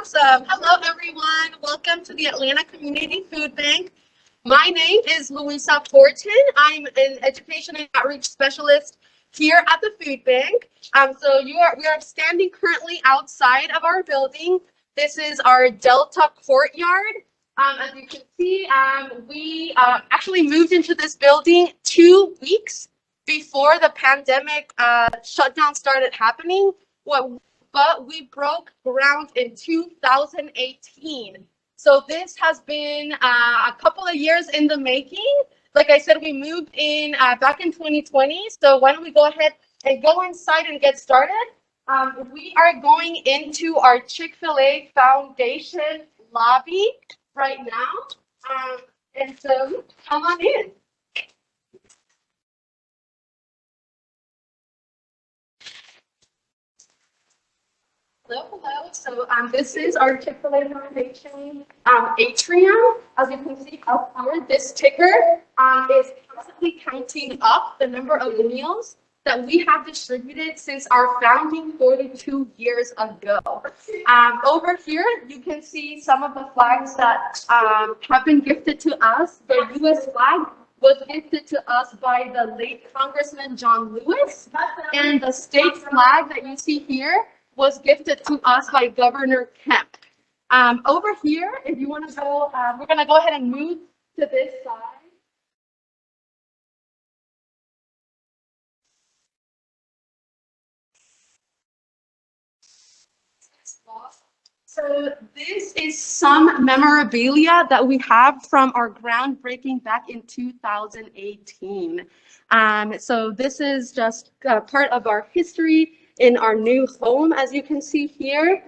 Awesome. Hello, everyone. Welcome to the Atlanta Community Food Bank. My name is Luisa Forton. I'm an education and outreach specialist here at the food bank. We are standing currently outside of our building. This is our Delta Courtyard. As you can see, we actually moved into this building 2 weeks before the pandemic shutdown started happening. But we broke ground in 2018. So this has been a couple of years in the making. Like I said, we moved in back in 2020. So why don't we go ahead and go inside and get started? We are going into our Chick-Fil-A Foundation lobby right now. And so come on in. Hello. So this is our Chick-Fil-A Renovation atrium. As you can see up here, this ticker is constantly counting up the number of meals that we have distributed since our founding 42 years ago. Over here, you can see some of the flags that have been gifted to us. The U.S. flag was gifted to us by the late Congressman John Lewis, and the state flag that you see here was gifted to us by Governor Kemp. Over here, if you want to go, we're going to go ahead and move to this side. So this is some memorabilia that we have from our groundbreaking back in 2018. So this is just part of our history in our new home, as you can see here.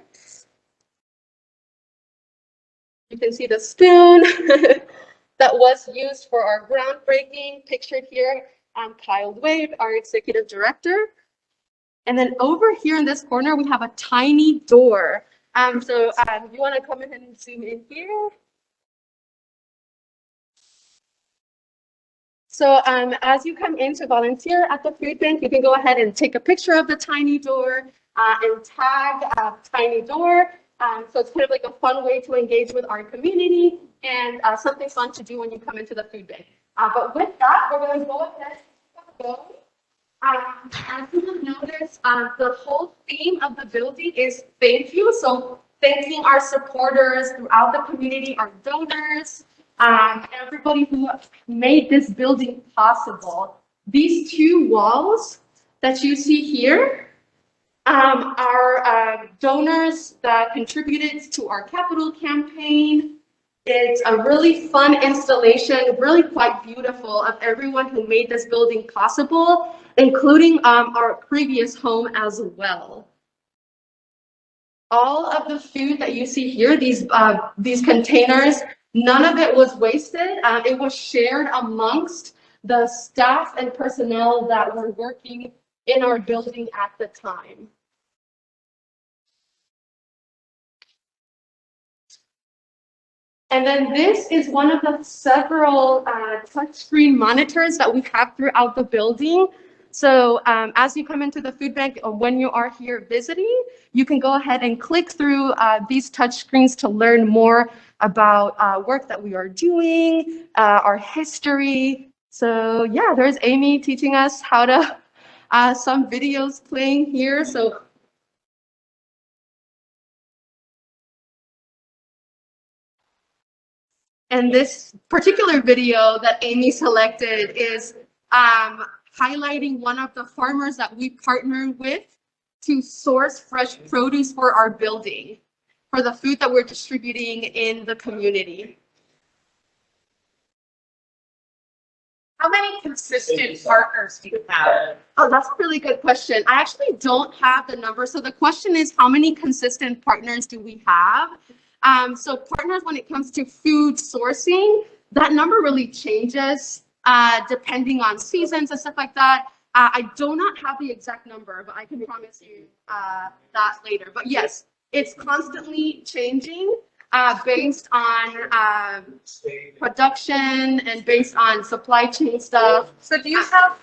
You can see the spoon that was used for our groundbreaking, pictured here. Kyle Wade, our executive director. And then over here in this corner, we have a tiny door. You want to come in and zoom in here? So as you come in to volunteer at the food bank, you can go ahead and take a picture of the tiny door and tag tiny door. So it's kind of like a fun way to engage with our community and something fun to do when you come into the food bank. But with that, we're going to go ahead and go. As you will notice, the whole theme of the building is thank you. So thanking our supporters throughout the community, our donors, everybody who made this building possible. These two walls that you see here are donors that contributed to our capital campaign. It's a really fun installation, really quite beautiful, of everyone who made this building possible, including our previous home as well. All of the food that you see here, these containers, none of it was wasted. It was shared amongst the staff and personnel that were working in our building at the time. And then this is one of the several touchscreen monitors that we have throughout the building. So as you come into the food bank, or when you are here visiting, you can go ahead and click through these touchscreens to learn more about work that we are doing, our history. So yeah, there's Amy teaching us how to, some videos playing here. So and this particular video that Amy selected is highlighting one of the farmers that we partnered with to source fresh produce for our building, for the food that we're distributing in the community. How many consistent partners do you have? Oh, that's a really good question. I actually don't have the number. So the question is, how many consistent partners do we have? So partners, when it comes to food sourcing, that number really changes depending on seasons and stuff like that. I do not have the exact number, but I can promise you that later. But yes, it's constantly changing based on production and based on supply chain stuff. So do you have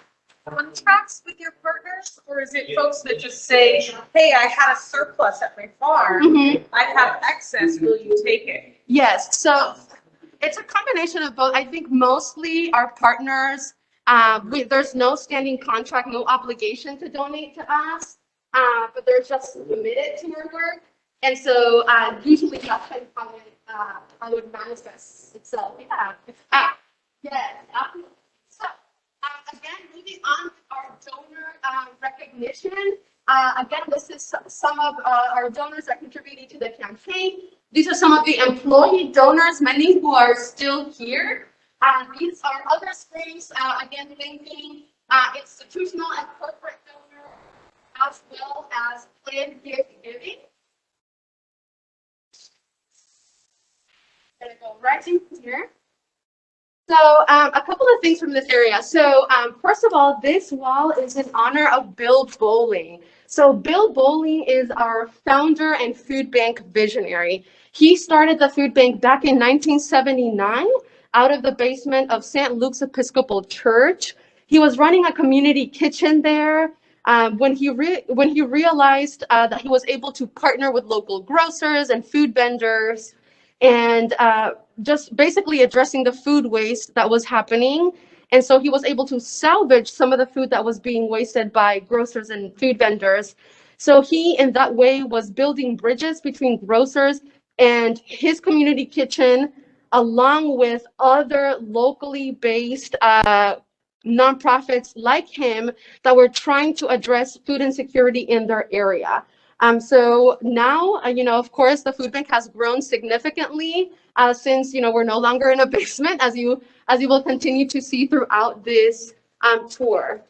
contracts with your partners? Or is it folks that just say, hey, I had a surplus at my farm, I have excess, will you take it? Yes, so it's a combination of both. I think mostly our partners, there's no standing contract, no obligation to donate to us, but they're just committed to your work. And so usually that's how it would manifest itself. Yeah. Yes. So again, moving on with our donor recognition. Again, this is some of our donors that contributed to the campaign. These are some of the employee donors, many who are still here. These are other screens, again, thanking institutional and corporate donors, as well as planned gift giving. Gonna go right in here. So a couple of things from this area. So first of all, this wall is in honor of Bill Bowling. So Bill Bowling is our founder and food bank visionary. He started the food bank back in 1979 out of the basement of St. Luke's Episcopal Church. He was running a community kitchen there. When he realized that he was able to partner with local grocers and food vendors, and just basically addressing the food waste that was happening. And so he was able to salvage some of the food that was being wasted by grocers and food vendors. So he, in that way, was building bridges between grocers and his community kitchen, along with other locally based nonprofits like him that were trying to address food insecurity in their area. So now, of course, the food bank has grown significantly since, we're no longer in a basement, as you will continue to see throughout this tour.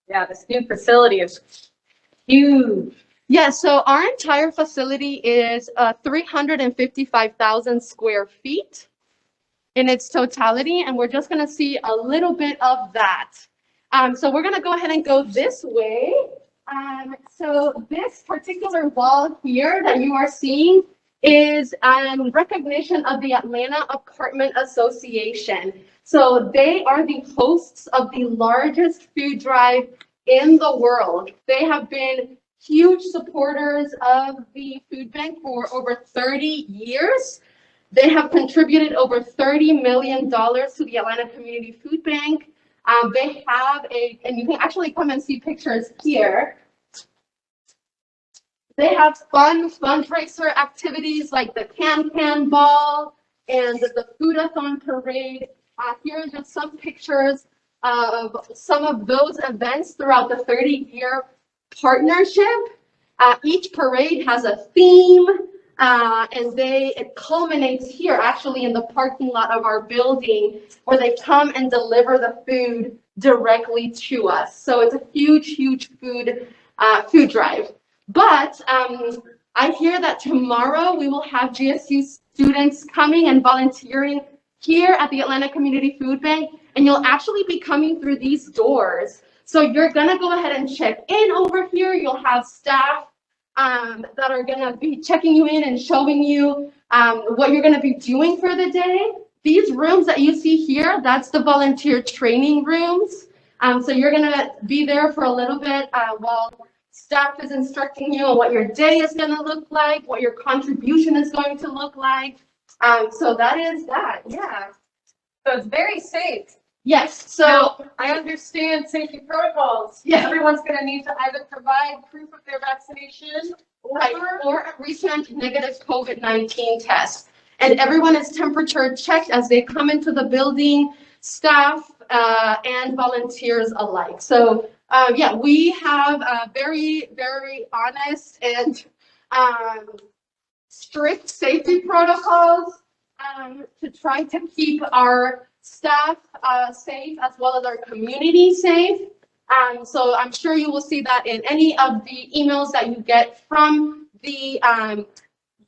Yeah, this new facility is huge. Yeah, so our entire facility is 355,000 square feet in its totality, and we're just going to see a little bit of that. So we're going to go ahead and go this way. So this particular wall here that you are seeing is in recognition of the Atlanta Apartment Association. So they are the hosts of the largest food drive in the world. They have been huge supporters of the food bank for over 30 years. They have contributed over $30 million to the Atlanta Community Food Bank. They have and you can actually come and see pictures here. They have fun fundraiser activities like the Can Ball and the Foodathon Parade. Here are just some pictures of some of those events throughout the 30-year partnership. Each parade has a theme, and it culminates here, actually, in the parking lot of our building, where they come and deliver the food directly to us. So it's a huge food drive. But I hear that tomorrow we will have GSU students coming and volunteering here at the Atlanta Community Food Bank, and you'll actually be coming through these doors. So you're gonna go ahead and check in over here. You'll have staff that are gonna be checking you in and showing you what you're gonna be doing for the day. These rooms that you see here, that's the volunteer training rooms. So you're gonna be there for a little bit while staff is instructing you on what your day is gonna look like, what your contribution is going to look like. So that is that, yeah. So it's very safe. Yes, so now, I understand safety protocols. Yeah. Everyone's going to need to either provide proof of their vaccination or a recent negative COVID-19 test. And everyone is temperature checked as they come into the building, staff and volunteers alike. So yeah, we have very honest and strict safety protocols to try to keep our staff safe, as well as our community safe. So I'm sure you will see that in any of the emails that you get from the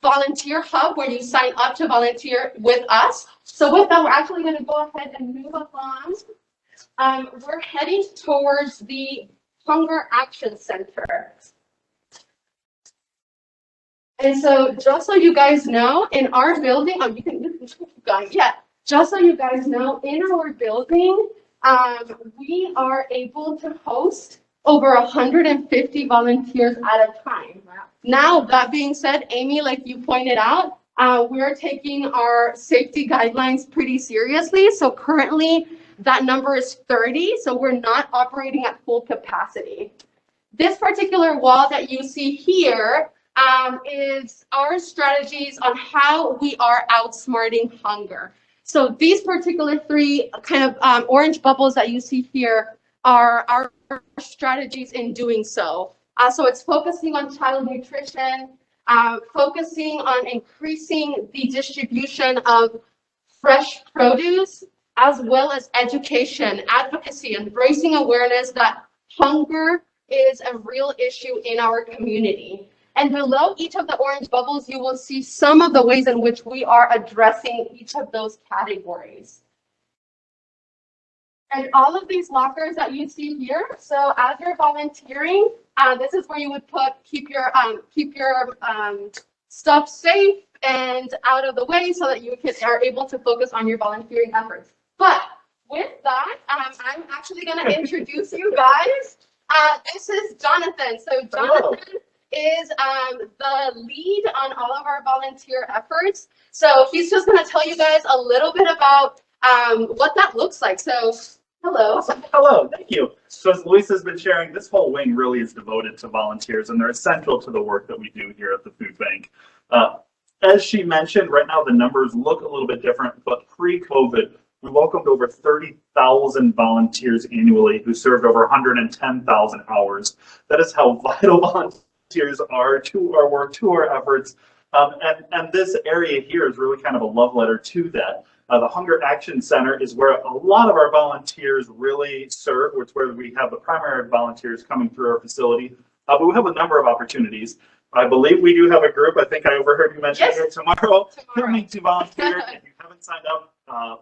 volunteer hub, where you sign up to volunteer with us. So with that, we're actually going to go ahead and move along. We're heading towards the Hunger Action Center. And so just so you guys know, in our building, you can keep going. Yeah, just so you guys know, in our building, we are able to host over 150 volunteers at a time. Wow. Now, that being said, Amy, like you pointed out, we're taking our safety guidelines pretty seriously. So currently that number is 30. So we're not operating at full capacity. This particular wall that you see here is our strategies on how we are outsmarting hunger. So these particular three kind of orange bubbles that you see here are our strategies in doing so. So it's focusing on child nutrition, focusing on increasing the distribution of fresh produce, as well as education, advocacy, and raising awareness that hunger is a real issue in our community. And below each of the orange bubbles, you will see some of the ways in which we are addressing each of those categories. And all of these lockers that you see here, so as you're volunteering, this is where you would keep your stuff safe and out of the way so that you are able to focus on your volunteering efforts. But with that, I'm actually going to introduce you guys. This is Jonathan. So Jonathan is the lead on all of our volunteer efforts. So he's just going to tell you guys a little bit about what that looks like. So hello. Hello, thank you. So as Luisa's been sharing, this whole wing really is devoted to volunteers, and they're essential to the work that we do here at the food bank. As she mentioned, right now the numbers look a little bit different, but pre-COVID, we welcomed over 30,000 volunteers annually who served over 110,000 hours. That is how vital volunteers are to our work, to our efforts. And this area here is really kind of a love letter to that. The Hunger Action Center is where a lot of our volunteers really serve. It's where we have the primary volunteers coming through our facility. But we have a number of opportunities. I believe we do have a group. I think I overheard you mention it tomorrow. Coming to volunteer. If you haven't signed up,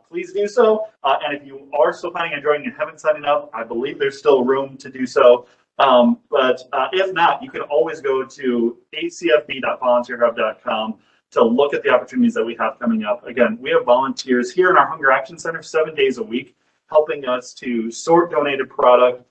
please do so. And if you are still planning on joining and haven't signed up, I believe there's still room to do so. But if not, you can always go to acfb.volunteerhub.com to look at the opportunities that we have coming up. Again, we have volunteers here in our Hunger Action Center 7 days a week, helping us to sort donated product,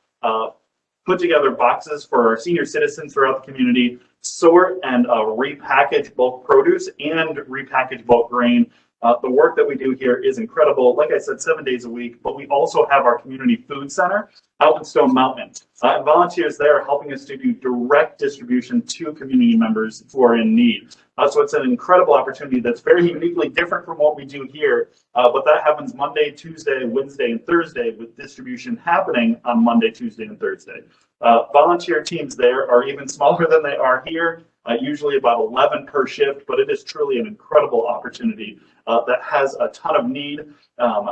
put together boxes for our senior citizens throughout the community, sort and repackage bulk produce and repackage bulk grain. The work that we do here is incredible. Like I said, 7 days a week, but we also have our community food center out in Stone Mountain. And volunteers there are helping us to do direct distribution to community members who are in need. So it's an incredible opportunity that's very uniquely different from what we do here, but that happens Monday, Tuesday, Wednesday, and Thursday, with distribution happening on Monday, Tuesday, and Thursday. Volunteer teams there are even smaller than they are here, usually about 11 per shift, but it is truly an incredible opportunity that has a ton of need,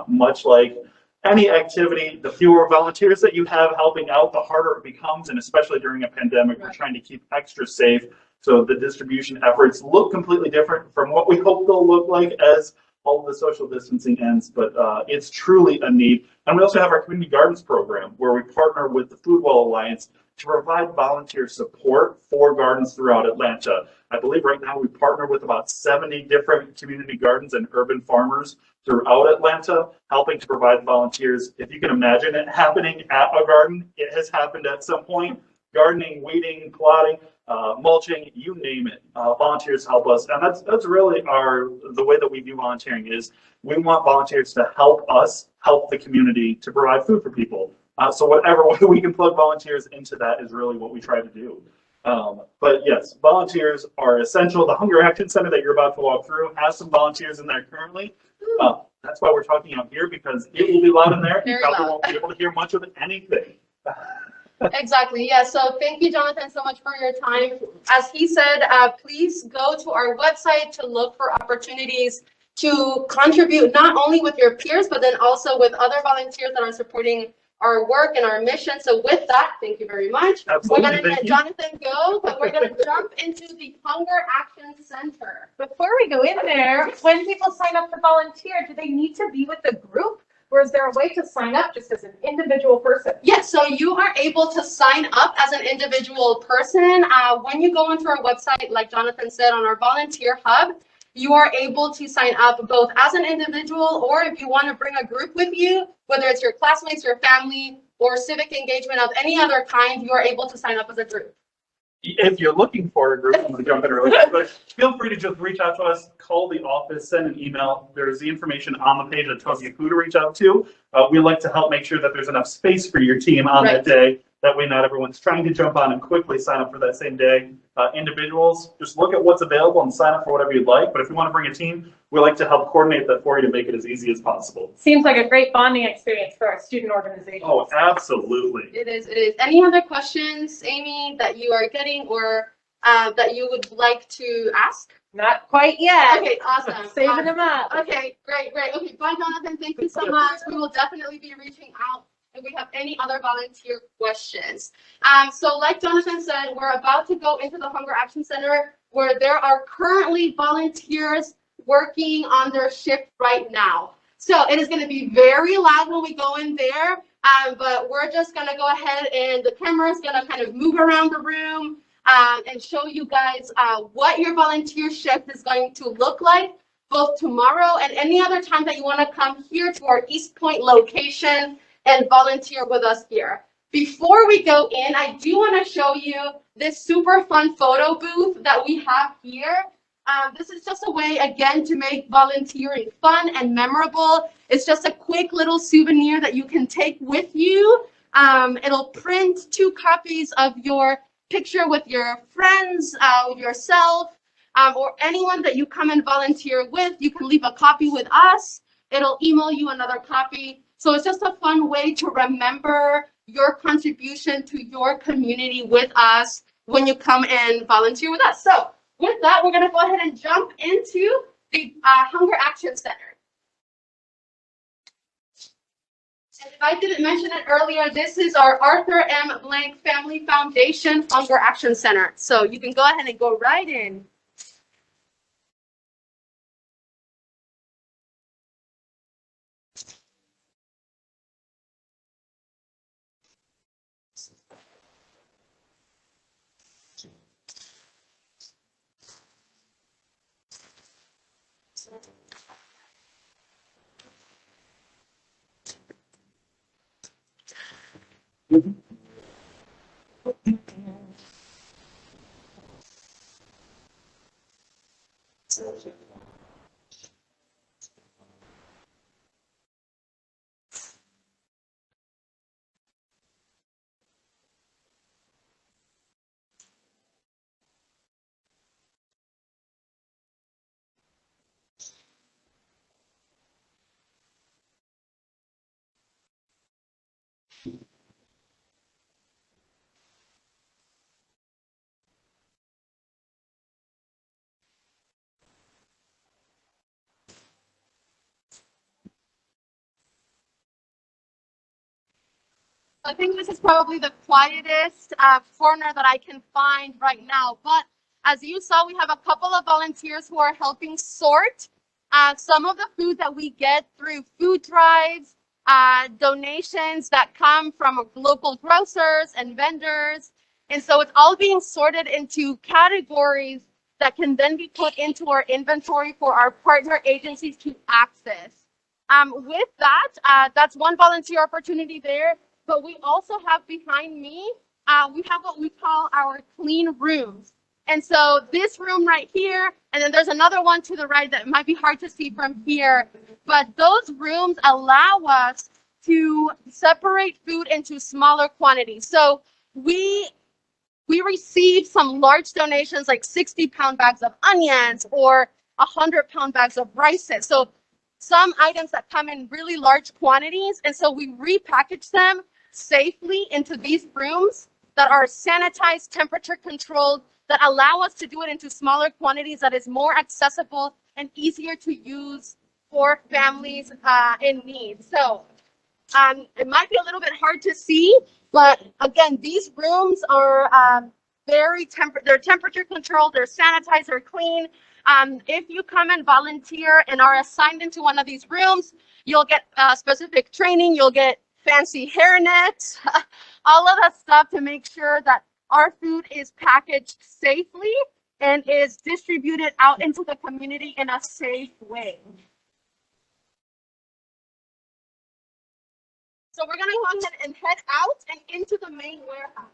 much like any activity. The fewer volunteers that you have helping out, the harder it becomes, and especially during a pandemic, we're trying to keep extra safe. So the distribution efforts look completely different from what we hope they'll look like as all of the social distancing ends, but it's truly a need. And we also have our community gardens program where we partner with the Food Well Alliance to provide volunteer support for gardens throughout Atlanta. I believe right now we partner with about 70 different community gardens and urban farmers throughout Atlanta, helping to provide volunteers. If you can imagine it happening at a garden, it has happened at some point. Gardening, weeding, plotting, mulching, you name it. Volunteers help us, and that's really the way that we view volunteering is we want volunteers to help us help the community to provide food for people. So whatever way we can plug volunteers into that is really what we try to do. But yes, volunteers are essential. The Hunger Action Center that you're about to walk through has some volunteers in there currently. That's why we're talking out here, because it will be loud in there. You probably won't be able to hear much of anything. Exactly. Yeah. So thank you, Jonathan, so much for your time. As he said, please go to our website to look for opportunities to contribute not only with your peers, but then also with other volunteers that are supporting our work and our mission. So with that, thank you very much. Absolutely. We're going to let Jonathan go, but we're going to jump into the Hunger Action Center. Before we go in there, when people sign up to volunteer, do they need to be with the group? Or is there a way to sign up just as an individual person? Yes, so you are able to sign up as an individual person. When you go onto our website, like Jonathan said, on our volunteer hub, you are able to sign up both as an individual or if you want to bring a group with you, whether it's your classmates, your family, or civic engagement of any other kind, you are able to sign up as a group. If you're looking for a group, I'm going to jump in really quick, but feel free to just reach out to us, call the office, send an email. There's the information on the page that tells you who to reach out to. We like to help make sure that there's enough space for your team on that day. That way not everyone's trying to jump on and quickly sign up for that same day. Individuals, just look at what's available and sign up for whatever you'd like. But if you want to bring a team, we like to help coordinate that for you to make it as easy as possible. Seems like a great bonding experience for our student organization. Oh, absolutely. It is. Any other questions, Amy, that you are getting or that you would like to ask? Not quite yet. Okay, awesome. Saving them up. Okay, great. Okay, bye, Jonathan. Thank you so much. We will definitely be reaching out if we have any other volunteer questions. So like Jonathan said, we're about to go into the Hunger Action Center where there are currently volunteers working on their shift right now. So it is going to be very loud when we go in there, but we're just going to go ahead and the camera is going to kind of move around the room and show you guys what your volunteer shift is going to look like both tomorrow and any other time that you want to come here to our East Point location and volunteer with us here. Before we go in, I do want to show you this super fun photo booth that we have here. This is just a way, again, to make volunteering fun and memorable. It's just a quick little souvenir that you can take with you. It'll print 2 copies of your picture with your friends, with yourself, or anyone that you come and volunteer with. You can leave a copy with us. It'll email you another copy. So it's just a fun way to remember your contribution to your community with us when you come and volunteer with us. So with that, we're going to go ahead and jump into the Hunger Action Center. And if I didn't mention it earlier, this is our Arthur M. Blank Family Foundation Hunger Action Center. So you can go ahead and go right in. I think this is probably the quietest corner that I can find right now. But as you saw, we have a couple of volunteers who are helping sort some of the food that we get through food drives, donations that come from local grocers and vendors. And so it's all being sorted into categories that can then be put into our inventory for our partner agencies to access. With that, that's one volunteer opportunity there. But we also have behind me, we have what we call our clean rooms. And so this room right here, and then there's another one to the right that might be hard to see from here. But those rooms allow us to separate food into smaller quantities. So we receive some large donations like 60-pound bags of onions or 100-pound bags of rice. So some items that come in really large quantities. And so we repackage them safely into these rooms that are sanitized, temperature controlled, that allow us to do it into smaller quantities that is more accessible and easier to use for families in need. So it might be a little bit hard to see, but again, these rooms are they're temperature controlled, they're sanitized, they're clean. If you come and volunteer and are assigned into one of these rooms, you'll get specific training, you'll get fancy hairnets, all of that stuff to make sure that our food is packaged safely and is distributed out into the community in a safe way. So we're gonna go ahead and head out and into the main warehouse.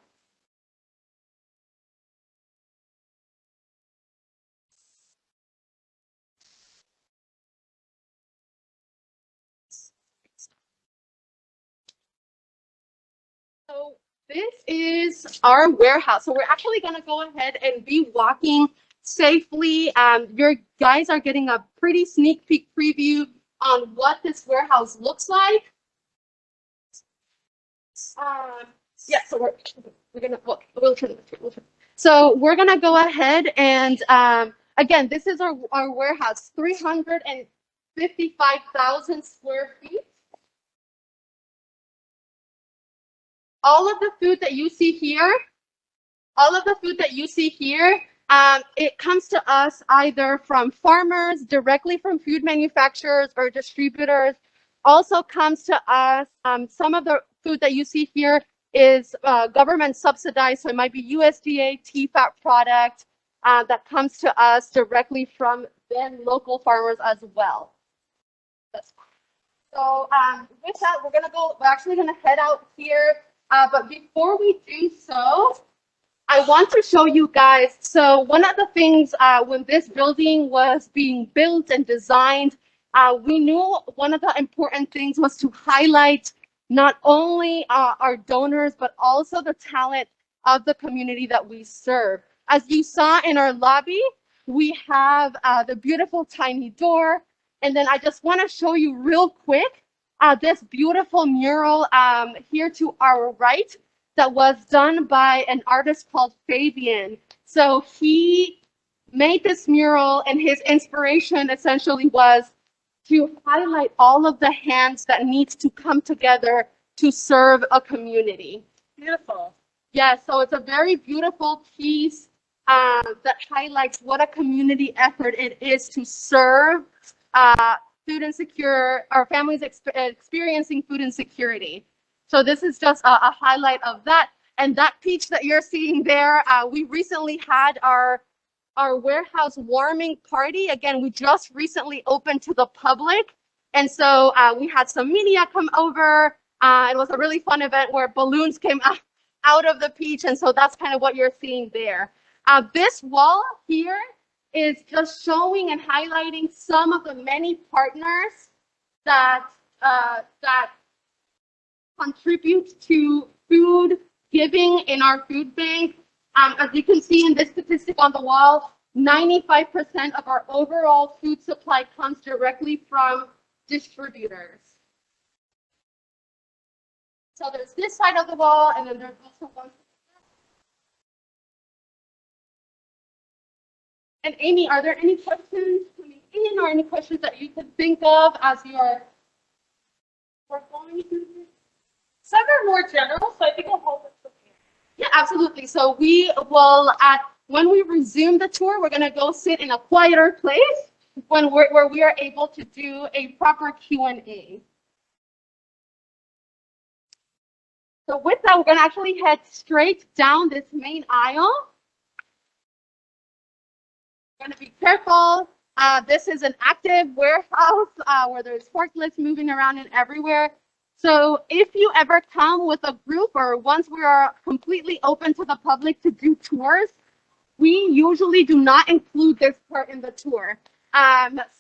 So this is our warehouse. So we're actually gonna go ahead and be walking safely. Your guys are getting a pretty sneak peek preview on what this warehouse looks like. Yeah, so we're gonna we'll turn it. So we're gonna go ahead and again, this is our warehouse, 355,000 square feet. All of the food that you see here, it comes to us either from farmers, directly from food manufacturers or distributors. Also comes to us, some of the food that you see here is government subsidized, so it might be USDA TFAP product that comes to us directly from then local farmers as well. So with that, we're actually gonna head out here. But before we do so, I want to show you guys. So one of the things when this building was being built and designed, we knew one of the important things was to highlight not only our donors, but also the talent of the community that we serve. As you saw in our lobby, we have the beautiful tiny door. And then I just want to show you real quick this beautiful mural here to our right that was done by an artist called Fabian. So he made this mural, and his inspiration essentially was to highlight all of the hands that needs to come together to serve a community. Beautiful. Yeah, so it's a very beautiful piece that highlights what a community effort it is to serve food insecure, or families experiencing food insecurity. So this is just a highlight of that. And that peach that you're seeing there, we recently had our warehouse warming party. Again, we just recently opened to the public. And so we had some media come over. It was a really fun event where balloons came out of the peach. And so that's kind of what you're seeing there. This wall here is just showing and highlighting some of the many partners that contribute to food giving in our food bank. As you can see in this statistic on the wall, 95% of our overall food supply comes directly from distributors. So there's this side of the wall, and then there's also one. And Amy, are there any questions coming in, or any questions that you can think of as you're going through this? Some are more general, so I think I'll hold it. Yeah, absolutely. So we will, when we resume the tour, we're going to go sit in a quieter place where we are able to do a proper Q&A. So with that, we're going to actually head straight down this main aisle. Going to be careful. This is an active warehouse where there's forklifts moving around and everywhere. So if you ever come with a group, or once we are completely open to the public to do tours, we usually do not include this part in the tour.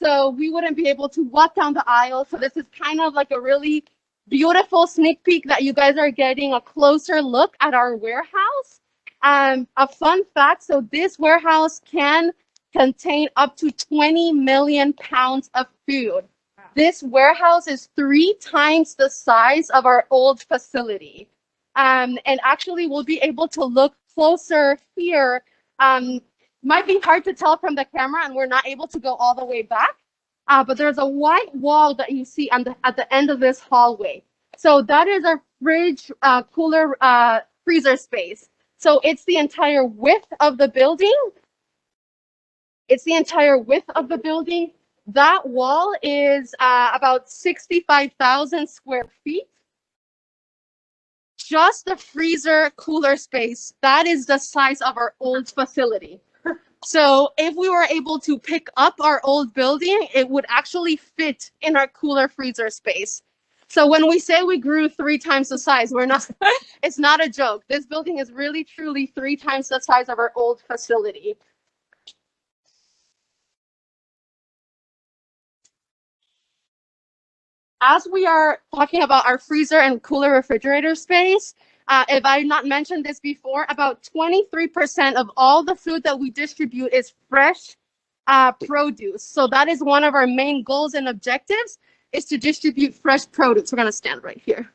So we wouldn't be able to walk down the aisle. So this is kind of like a really beautiful sneak peek that you guys are getting a closer look at our warehouse. A fun fact, so this warehouse can contain up to 20 million pounds of food. This warehouse is 3 times the size of our old facility. And actually we'll be able to look closer here. Might be hard to tell from the camera, and we're not able to go all the way back. But there's a white wall that you see at the end of this hallway. So that is our fridge, cooler, freezer space. So it's the entire width of the building. That wall is about 65,000 square feet. Just the freezer cooler space, that is the size of our old facility. So if we were able to pick up our old building, it would actually fit in our cooler freezer space. So when we say we grew 3 times the size, we're not, it's not a joke. This building is really truly 3 times the size of our old facility. As we are talking about our freezer and cooler refrigerator space, if I've not mentioned this before, about 23% of all the food that we distribute is fresh produce. So that is one of our main goals and objectives, is to distribute fresh produce. We're gonna stand right here.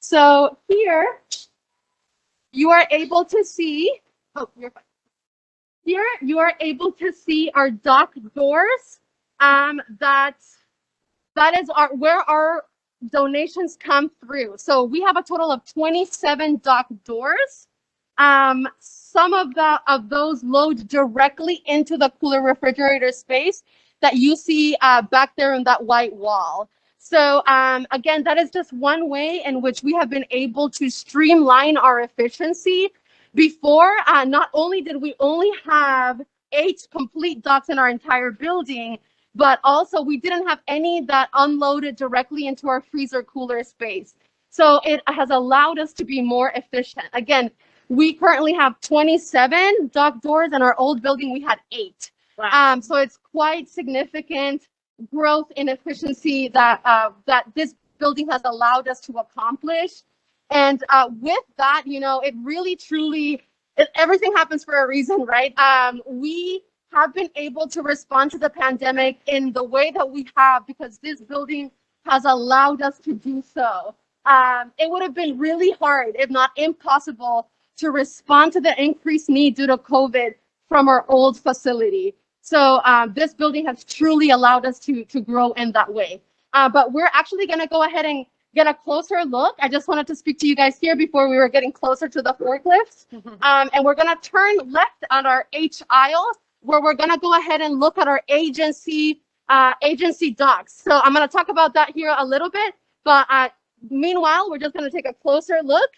So here, you are able to see, oh, you're fine. Here, you are able to see our dock doors. That is where our donations come through. So we have a total of 27 dock doors. Some of those load directly into the cooler refrigerator space that you see back there in that white wall. So again, that is just one way in which we have been able to streamline our efficiency. Before, not only did we only have 8 complete docks in our entire building, but also we didn't have any that unloaded directly into our freezer cooler space. So it has allowed us to be more efficient. Again, we currently have 27 dock doors. In our old building, we had 8. Wow. So it's quite significant growth in efficiency that this building has allowed us to accomplish. And with that, you know, it really, truly, everything happens for a reason, right? We have been able to respond to the pandemic in the way that we have because this building has allowed us to do so. It would have been really hard, if not impossible, to respond to the increased need due to COVID from our old facility. So this building has truly allowed us to grow in that way. But we're actually going to go ahead and get a closer look. I just wanted to speak to you guys here before we were getting closer to the forklifts. And we're going to turn left on our H aisle, where we're going to go ahead and look at our agency docks. So I'm going to talk about that here a little bit, but meanwhile, we're just going to take a closer look.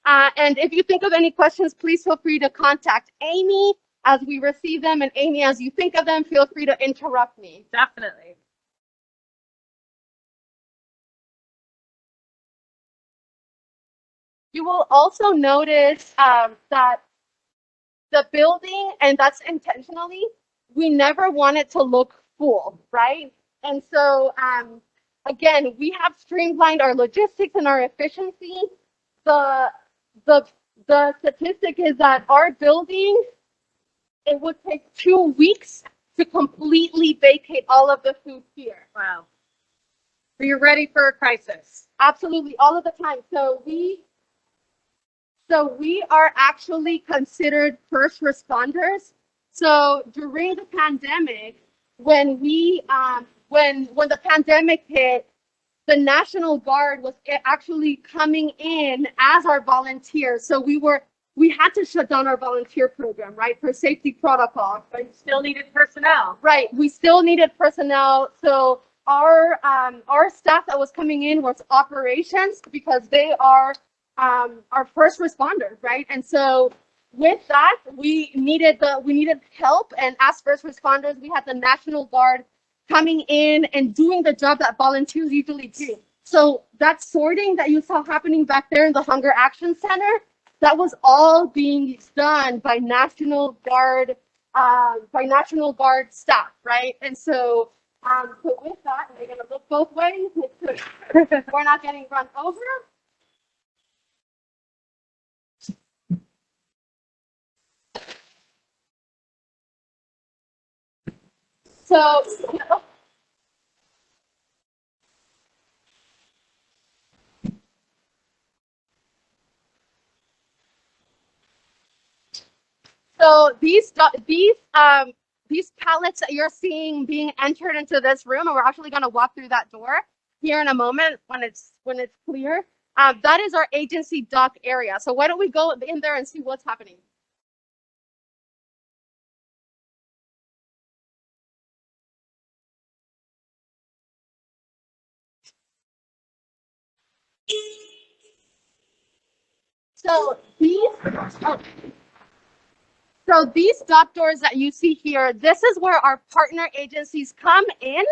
And if you think of any questions, please feel free to contact Amy as we receive them, and Amy, as you think of them, feel free to interrupt me. Definitely. You will also notice that the building, and that's intentionally, we never want it to look full, right? And so, again, we have streamlined our logistics and our efficiency. The statistic is that our building, it would take 2 weeks to completely vacate all of the food here. Wow. So you're ready for a crisis. Absolutely, all of the time. So we are actually considered first responders. So during the pandemic, when the pandemic hit, the National Guard was actually coming in as our volunteers. So we had to shut down our volunteer program, right, for safety protocols. But you still needed personnel. Right, we still needed personnel. So our staff that was coming in was operations, because they are our first responders, right? And so with that, we needed help, and as first responders, we had the National Guard coming in and doing the job that volunteers usually do. So that sorting that you saw happening back there in the Hunger Action Center, that was all being done by National Guard staff, right? And so with that, we're gonna look both ways, make sure we're not getting run over. So these pallets that you're seeing being entered into this room, and we're actually going to walk through that door here in a moment when it's clear. That is our agency dock area. So why don't we go in there and see what's happening? So these, So these dock doors that you see here, this is where our partner agencies come in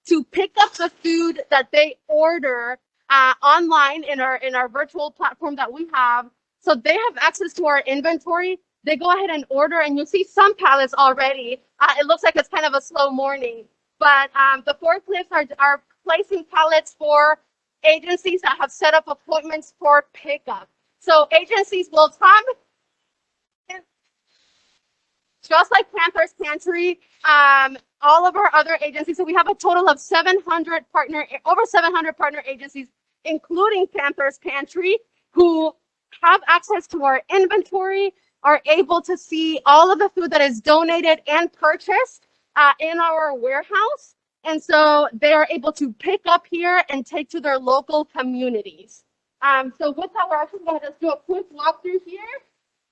to pick up the food that they order online in our virtual platform that we have. So they have access to our inventory. They go ahead and order, and you'll see some pallets already. It looks like it's kind of a slow morning, but the forklifts are placing pallets for agencies that have set up appointments for pickup. So agencies will come, just like Panther's Pantry, all of our other agencies. So we have a total of over 700 partner agencies, including Panther's Pantry, who have access to our inventory, are able to see all of the food that is donated and purchased in our warehouse. And so they are able to pick up here and take to their local communities. So with that, we're actually going to just do a quick walkthrough here.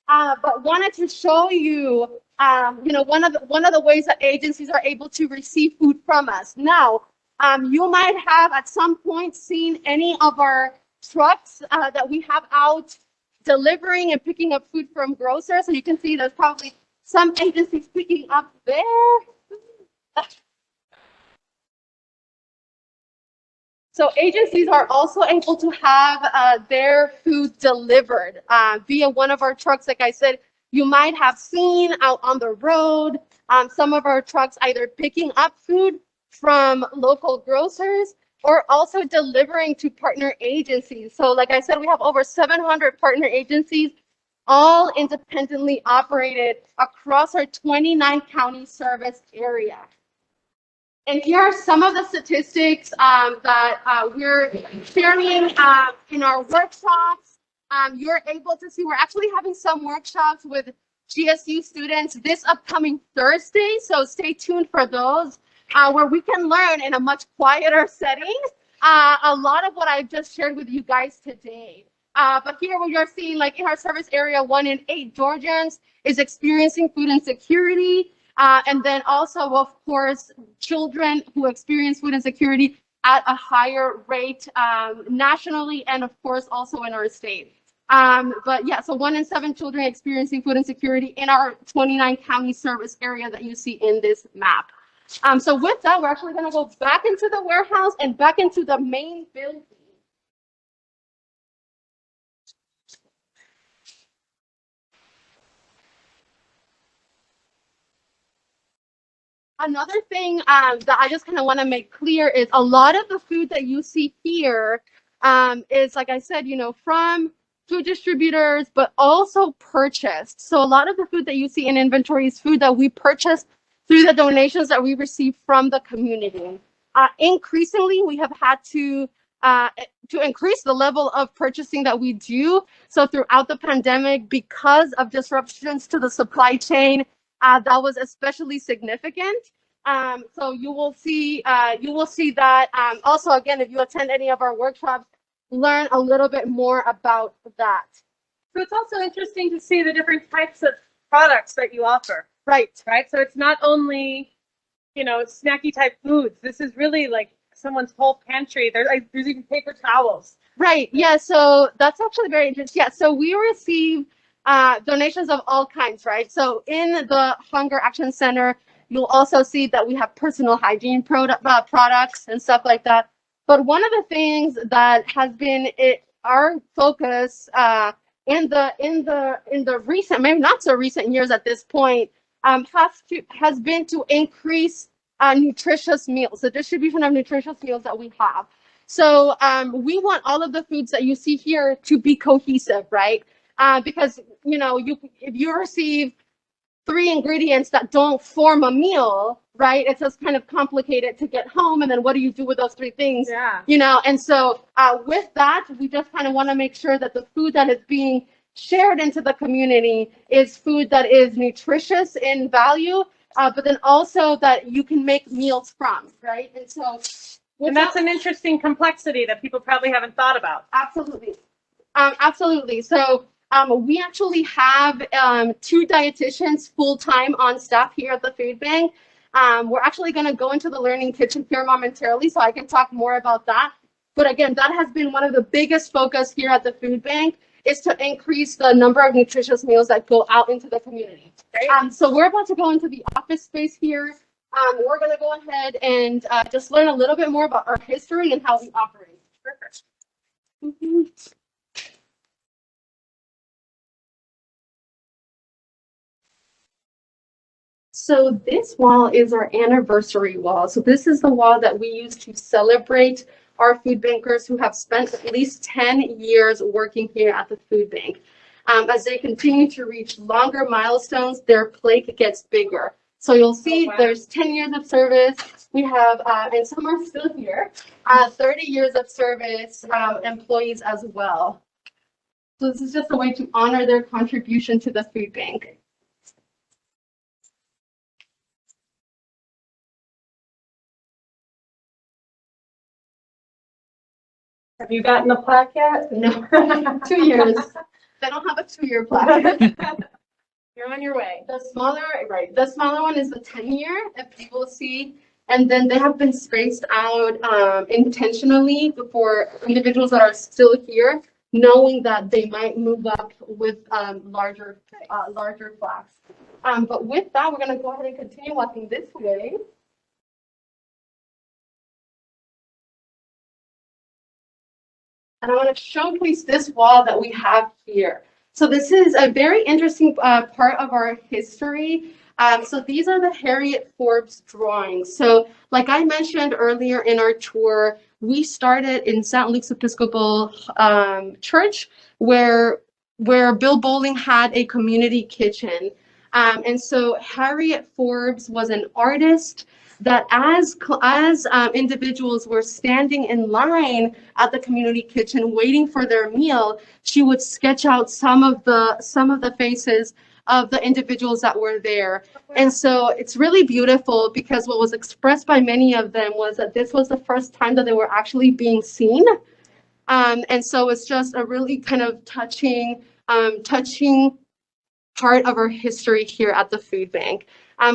But wanted to show you, one of the ways that agencies are able to receive food from us. Now, you might have at some point seen any of our trucks that we have out delivering and picking up food from grocers. So you can see there's probably some agencies picking up there. So agencies are also able to have their food delivered via one of our trucks. Like I said, you might have seen out on the road, some of our trucks either picking up food from local grocers or also delivering to partner agencies. So like I said, we have over 700 partner agencies, all independently operated across our 29 county service area. And here are some of the statistics that we're sharing in our workshops. You're able to see we're actually having some workshops with GSU students this upcoming Thursday, so stay tuned for those, where we can learn in a much quieter setting a lot of what I've just shared with you guys today. But here we are seeing, like in our service area, 1 in 8 Georgians is experiencing food insecurity. And then also, of course, children who experience food insecurity at a higher rate nationally and, of course, also in our state. But yeah, so 1 in 7 children experiencing food insecurity in our 29 county service area that you see in this map. So with that, we're actually going to go back into the warehouse and back into the main building. Another thing that I just kind of want to make clear is a lot of the food that you see here is, like I said, from food distributors, but also purchased. So a lot of the food that you see in inventory is food that we purchased through the donations that we receive from the community. Increasingly, we have had to increase the level of purchasing that we do. So throughout the pandemic, because of disruptions to the supply chain, that was especially significant. So you will see that. Also, again, if you attend any of our workshops, learn a little bit more about that. So it's also interesting to see the different types of products that you offer. Right. So it's not only, snacky type foods. This is really like someone's whole pantry. There's even paper towels. Right. Yeah. So that's actually very interesting. Yeah. So we receive donations of all kinds, right? So in the Hunger Action Center, you'll also see that we have personal hygiene products and stuff like that. But one of the things that has been our focus in the recent, maybe not so recent years at this point, has been to increase nutritious meals, the distribution of nutritious meals that we have. So we want all of the foods that you see here to be cohesive, right? Because if you receive 3 ingredients that don't form a meal, right? It's just kind of complicated to get home. And then what do you do with those 3 things? Yeah. And so with that, we just kind of want to make sure that the food that is being shared into the community is food that is nutritious in value, but then also that you can make meals from, right? And so, and that's an interesting complexity that people probably haven't thought about. Absolutely. Absolutely. So we actually have 2 dietitians full-time on staff here at the food bank. We're actually going to go into the learning kitchen here momentarily, so I can talk more about that. But again, that has been one of the biggest focus here at the food bank, is to increase the number of nutritious meals that go out into the community. So we're about to go into the office space here. We're going to go ahead and just learn a little bit more about our history and how we operate. Perfect. So this wall is our anniversary wall. So this is the wall that we use to celebrate our food bankers who have spent at least 10 years working here at the food bank. As they continue to reach longer milestones, their plate gets bigger. So you'll see there's 10 years of service. We have, and some are still here, 30 years of service employees as well. So this is just a way to honor their contribution to the food bank. Have you gotten the plaque yet? No, 2 years. They don't have a 2-year plaque. You're on your way. The smaller, right, the smaller one is the 10-year, if you will see. And then they have been spaced out intentionally for individuals that are still here, knowing that they might move up with larger plaques. But with that, we're going to go ahead and continue walking this way. And I want to showcase this wall that we have here. So this is a very interesting part of our history. So these are the Harriet Forbes drawings. So like I mentioned earlier in our tour, we started in St. Luke's Episcopal Church where Bill Bowling had a community kitchen. And so Harriet Forbes was an artist that as individuals were standing in line at the community kitchen waiting for their meal, she would sketch out some of the faces of the individuals that were there. And so it's really beautiful because what was expressed by many of them was that this was the first time that they were actually being seen. And so it's just a really kind of touching part of our history here at the food bank.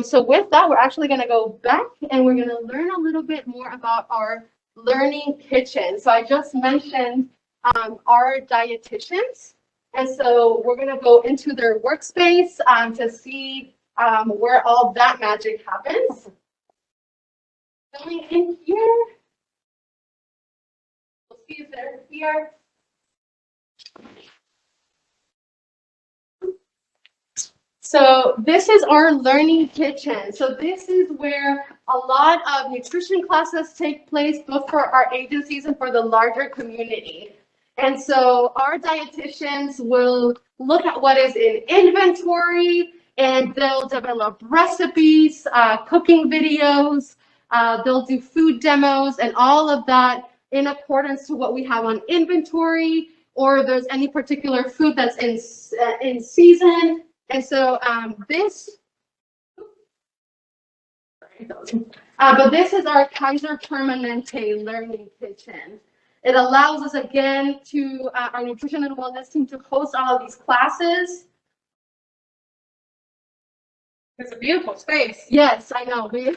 So with that, we're actually going to go back and we're going to learn a little bit more about our learning kitchen. So I just mentioned our dietitians. And so we're going to go into their workspace to see where all that magic happens. Going in here. We'll see if they're here. So this is our learning kitchen. So this is where a lot of nutrition classes take place, both for our agencies and for the larger community. And so our dietitians will look at what is in inventory, and they'll develop recipes, cooking videos, they'll do food demos, and all of that in accordance to what we have on inventory, or if there's any particular food that's in season. And so but this is our Kaiser Permanente learning kitchen. It allows us again to our nutrition and wellness team to host all of these classes. It's a beautiful space. Yes, I know. We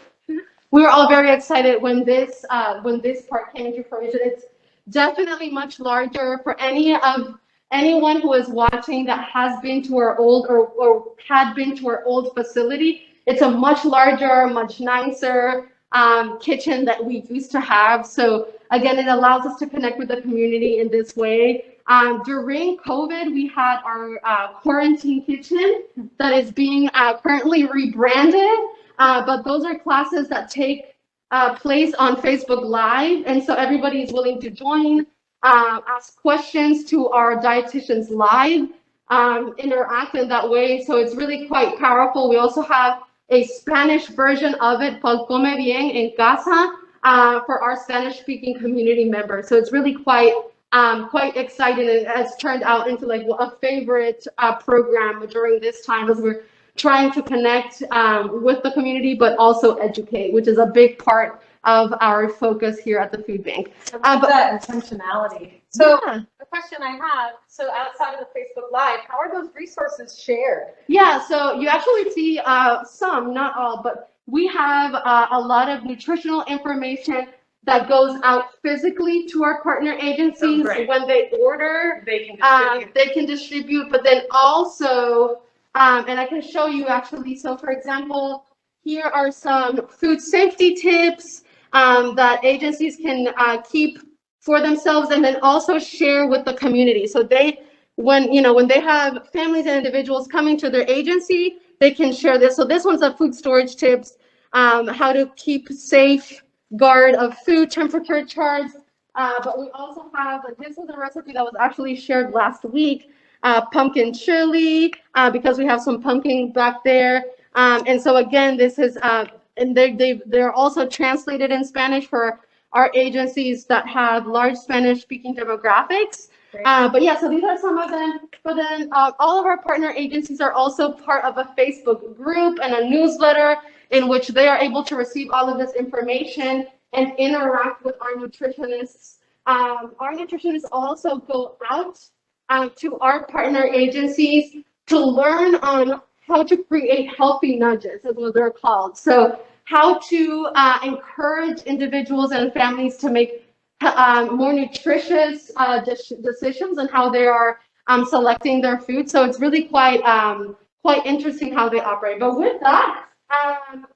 were all very excited when this part came into fruition. It's definitely much larger for anyone who is watching that has been to our old or had been to our old facility. It's a much larger, much nicer kitchen that we used to have. So again, it allows us to connect with the community in this way. During COVID, we had our quarantine kitchen that is being currently rebranded, but those are classes that take place on Facebook Live, and so everybody is willing to join, ask questions to our dietitians live, interact in that way. So it's really quite powerful. We also have a Spanish version of it called Come Bien en Casa for our Spanish-speaking community members. So it's really quite exciting, and has turned out into like a favorite program during this time as we're trying to connect with the community, but also educate, which is a big part of our focus here at the food bank. But that intentionality. So the question I have, so outside of the Facebook Live, how are those resources shared? Yeah, so you actually see some, not all, but we have a lot of nutritional information that goes out physically to our partner agencies. Oh, great. When they order. They can distribute. They can distribute, but then also, and I can show you actually. So for example, here are some food safety tips that agencies can keep for themselves and then also share with the community. So when they have families and individuals coming to their agency, they can share this. So this one's a food storage tips, how to keep safe guard of food, temperature charts. But we also have, this is a recipe that was actually shared last week, pumpkin chili, because we have some pumpkin back there. And so again, this is, and they're also translated in Spanish for our agencies that have large Spanish-speaking demographics. But yeah, so these are some of them. But then all of our partner agencies are also part of a Facebook group and a newsletter in which they are able to receive all of this information and interact with our nutritionists. Our nutritionists also go out to our partner agencies to learn on how to create healthy nudges, is what they're called. So how to encourage individuals and families to make more nutritious decisions on how they are selecting their food. So it's really quite interesting how they operate. But with that,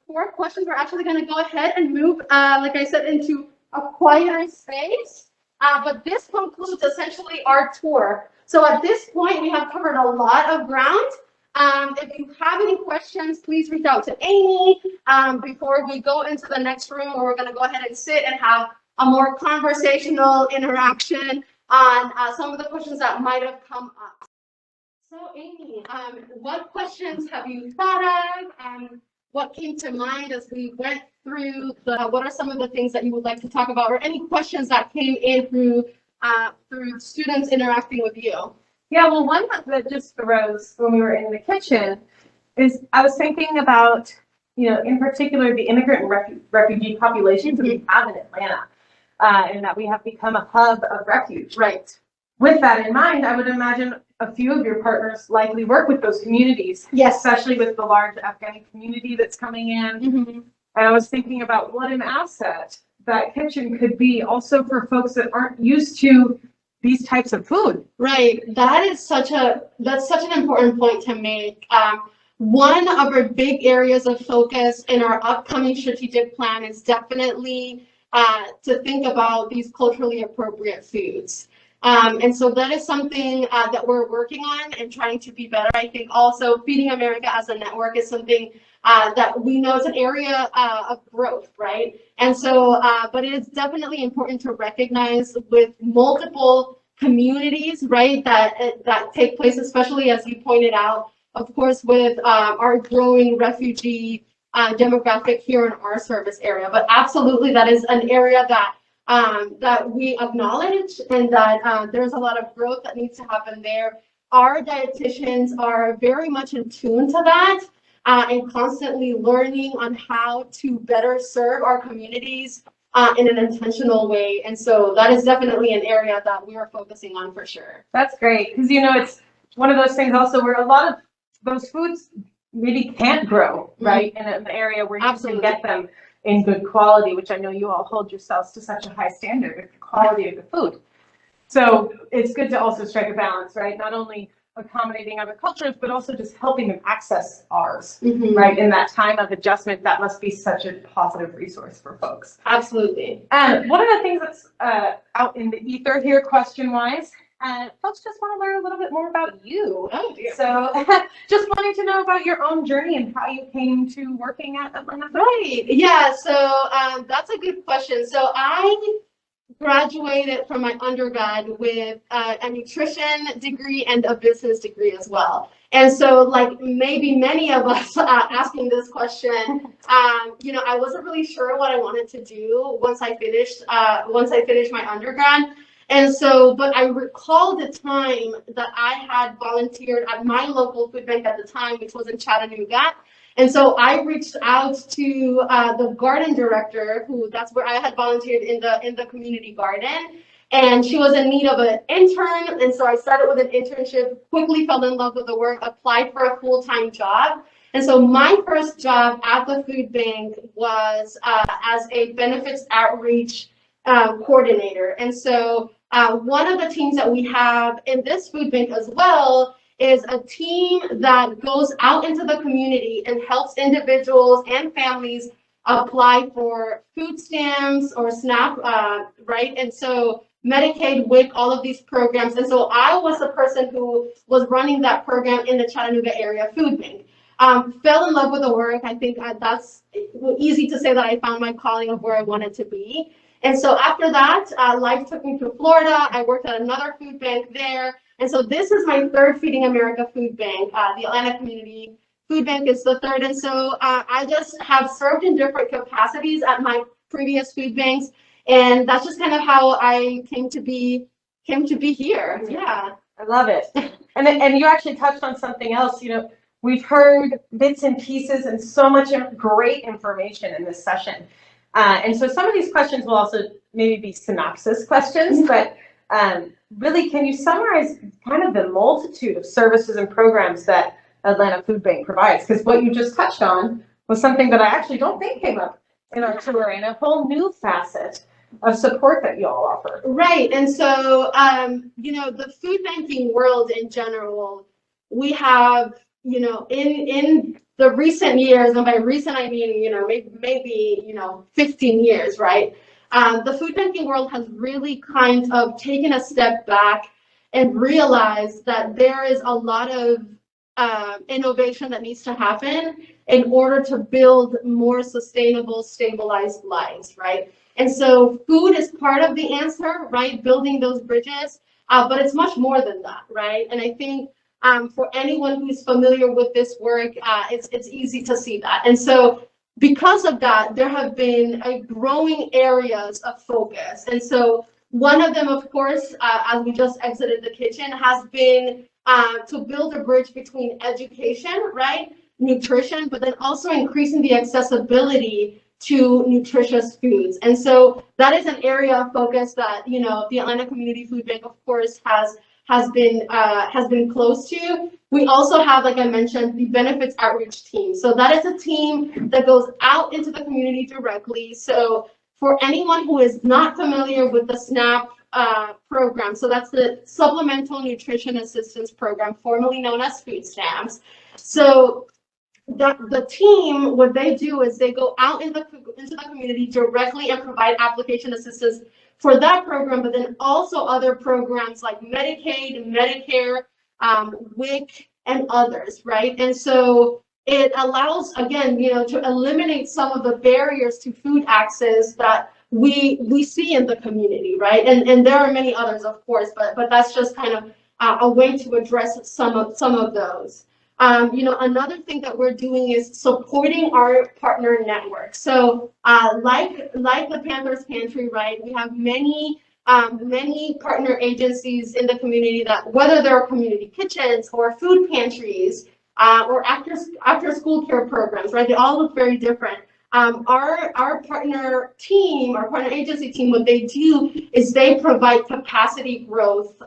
for questions, we're actually going to go ahead and move, like I said, into a quieter space. But this concludes essentially our tour. So at this point, we have covered a lot of ground. If you have any questions, please reach out to Amy before we go into the next room, where we're going to go ahead and sit and have a more conversational interaction on some of the questions that might have come up. So Amy, what questions have you thought of? What came to mind as we went through what are some of the things that you would like to talk about, or any questions that came in through students interacting with you? Yeah, well, one that just arose when we were in the kitchen is I was thinking about, in particular, the immigrant and refugee populations that we have in Atlanta, and that we have become a hub of refuge. Right. With that in mind, I would imagine a few of your partners likely work with those communities. Yes. Especially with the large Afghani community that's coming in. Mm-hmm. And I was thinking about what an asset that kitchen could be also for folks that aren't used to these types of food. Right. That's such an important point to make. One of our big areas of focus in our upcoming strategic plan is definitely to think about these culturally appropriate foods. And so that is something that we're working on and trying to be better. I think also Feeding America as a network is something that we know is an area of growth, right? And so, but it is definitely important to recognize with multiple communities, right, that take place, especially as you pointed out, of course, with our growing refugee demographic here in our service area. But absolutely, that is an area that we acknowledge, and that there's a lot of growth that needs to happen there. Our dietitians are very much in tune to that and constantly learning on how to better serve our communities in an intentional way. And so that is definitely an area that we are focusing on for sure. That's great, because it's one of those things also where a lot of those foods maybe can't grow, right, in an area where you can get them in good quality, which I know you all hold yourselves to such a high standard of the quality of the food. So it's good to also strike a balance, right? Not only accommodating other cultures, but also just helping them access ours, right? In that time of adjustment, that must be such a positive resource for folks. Absolutely. And one of the things that's out in the ether here, question-wise, folks just want to learn a little bit more about you. Oh, dear. So just wanting to know about your own journey and how you came to working at Atlanta. Right. Yeah. So that's a good question. So I graduated from my undergrad with a nutrition degree and a business degree as well. And so, like maybe many of us asking this question, I wasn't really sure what I wanted to do once I finished my undergrad. And so, but I recall the time that I had volunteered at my local food bank at the time, which was in Chattanooga. And so I reached out to the garden director, that's where I had volunteered in the community garden. And she was in need of an intern. And so I started with an internship, quickly fell in love with the work, applied for a full-time job. And so my first job at the food bank was as a benefits outreach coordinator. And so one of the teams that we have in this food bank as well is a team that goes out into the community and helps individuals and families apply for food stamps or SNAP, right? And so Medicaid, WIC, all of these programs. And so I was the person who was running that program in the Chattanooga area food bank. Fell in love with the work. I think that's easy to say that I found my calling of where I wanted to be. And so after that, life took me to Florida. I worked at another food bank there. And so this is my third Feeding America food bank. The Atlanta Community Food Bank is the third. And so I just have served in different capacities at my previous food banks. And that's just kind of how I came to be here. Yeah. I love it. And you actually touched on something else. You know, we've heard bits and pieces and so much great information in this session. And so some of these questions will also maybe be synopsis questions, but really, can you summarize kind of the multitude of services and programs that Atlanta Food Bank provides? Because what you just touched on was something that I actually don't think came up in our tour, and a whole new facet of support that you all offer. Right. And so, you know, the food banking world in general, we have, you know, in the recent years, and by recent I mean, you know, maybe you know, 15 years, right? The food banking world has really kind of taken a step back and realized that there is a lot of innovation that needs to happen in order to build more sustainable, stabilized lives, right? And so food is part of the answer, right? Building those bridges, but it's much more than that, right? And I think for anyone who's familiar with this work, it's easy to see that. And so because of that, there have been growing areas of focus. And so one of them, of course, as we just exited the kitchen, has been to build a bridge between education, right, nutrition, but then also increasing the accessibility to nutritious foods. And so that is an area of focus that, you know, the Atlanta Community Food Bank, of course, has been close to. We also have, like I mentioned, the benefits outreach team. So that is a team that goes out into the community directly. So for anyone who is not familiar with the SNAP program, so that's the Supplemental Nutrition Assistance Program, formerly known as food stamps. So the team, what they do is they go out into the community directly and provide application assistance for that program, but then also other programs like Medicaid, Medicare, WIC, and others, right? And so it allows, again, you know, to eliminate some of the barriers to food access that we see in the community, right? And there are many others, of course, but that's just kind of a way to address some of those. You know, another thing that we're doing is supporting our partner network. So like the Panthers Pantry, right, we have many partner agencies in the community that, whether they're community kitchens or food pantries or after school care programs, right, they all look very different. Our partner team, our partner agency team, what they do is they provide capacity growth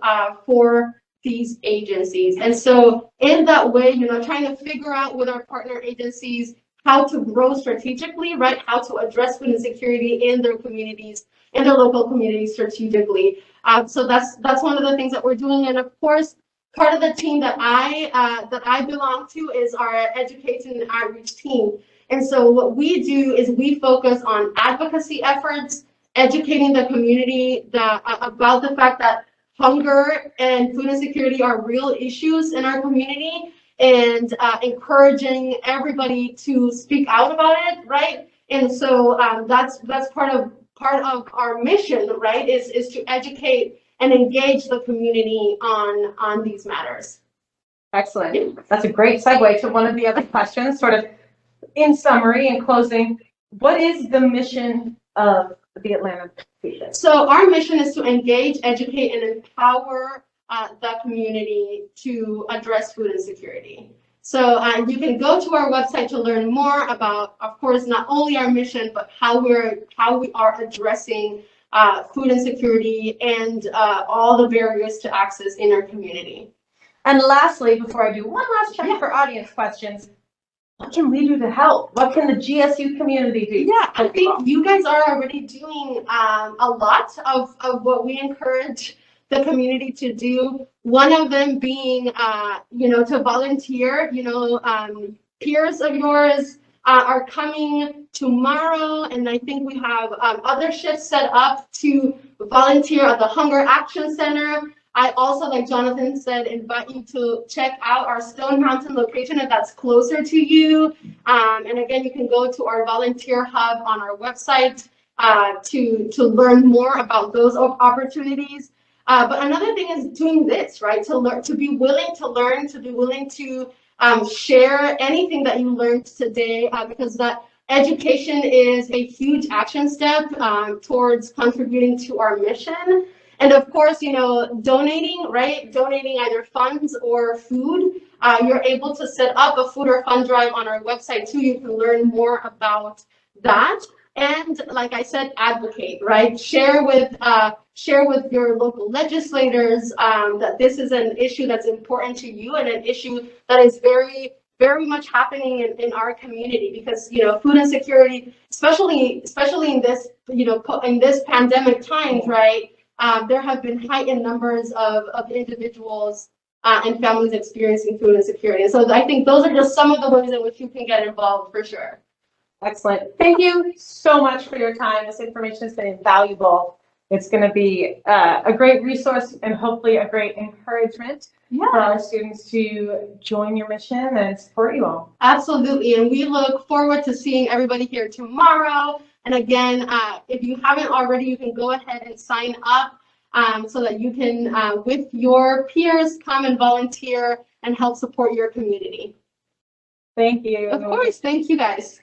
for these agencies. And so in that way, you know, trying to figure out with our partner agencies how to grow strategically, right? How to address food insecurity in their communities, in their local communities strategically. So that's one of the things that we're doing. And of course, part of the team that I belong to is our education and outreach team. And so what we do is we focus on advocacy efforts, educating the community about the fact that hunger and food insecurity are real issues in our community, and encouraging everybody to speak out about it, right? And so that's part of our mission, right? Is to educate and engage the community on these matters. Excellent. That's a great segue to one of the other questions, sort of in summary and closing. What is the mission of the Atlanta Food Bank? So our mission is to engage, educate, and empower the community to address food insecurity. So you can go to our website to learn more about, of course, not only our mission, but how we are addressing food insecurity and all the barriers to access in our community. And lastly, before I do one last check for audience questions, what can we do to help? What can the GSU community do? Yeah, I think you guys are already doing a lot of what we encourage the community to do. One of them being, to volunteer. Peers of yours are coming tomorrow, and I think we have other shifts set up to volunteer at the Hunger Action Center. I also, like Jonathan said, invite you to check out our Stone Mountain location if that's closer to you. And again, you can go to our volunteer hub on our website to learn more about those opportunities. But another thing is doing this, right? To be willing to learn, to be willing to share anything that you learned today, because that education is a huge action step towards contributing to our mission. And of course, donating, right? Donating either funds or food. You're able to set up a food or fund drive on our website too. You can learn more about that. And like I said, advocate, right? Share with your local legislators that this is an issue that's important to you and an issue that is very, very much happening in our community, because food insecurity, especially in this in this pandemic times, right? There have been heightened numbers of individuals and families experiencing food insecurity. So I think those are just some of the ways in which you can get involved for sure. Excellent. Thank you so much for your time. This information has been invaluable. It's going to be a great resource and hopefully a great encouragement for our students to join your mission and support you all. Absolutely. And we look forward to seeing everybody here tomorrow. And again, if you haven't already, you can go ahead and sign up so that you can, with your peers, come and volunteer and help support your community. Thank you. Of course. Thank you, guys.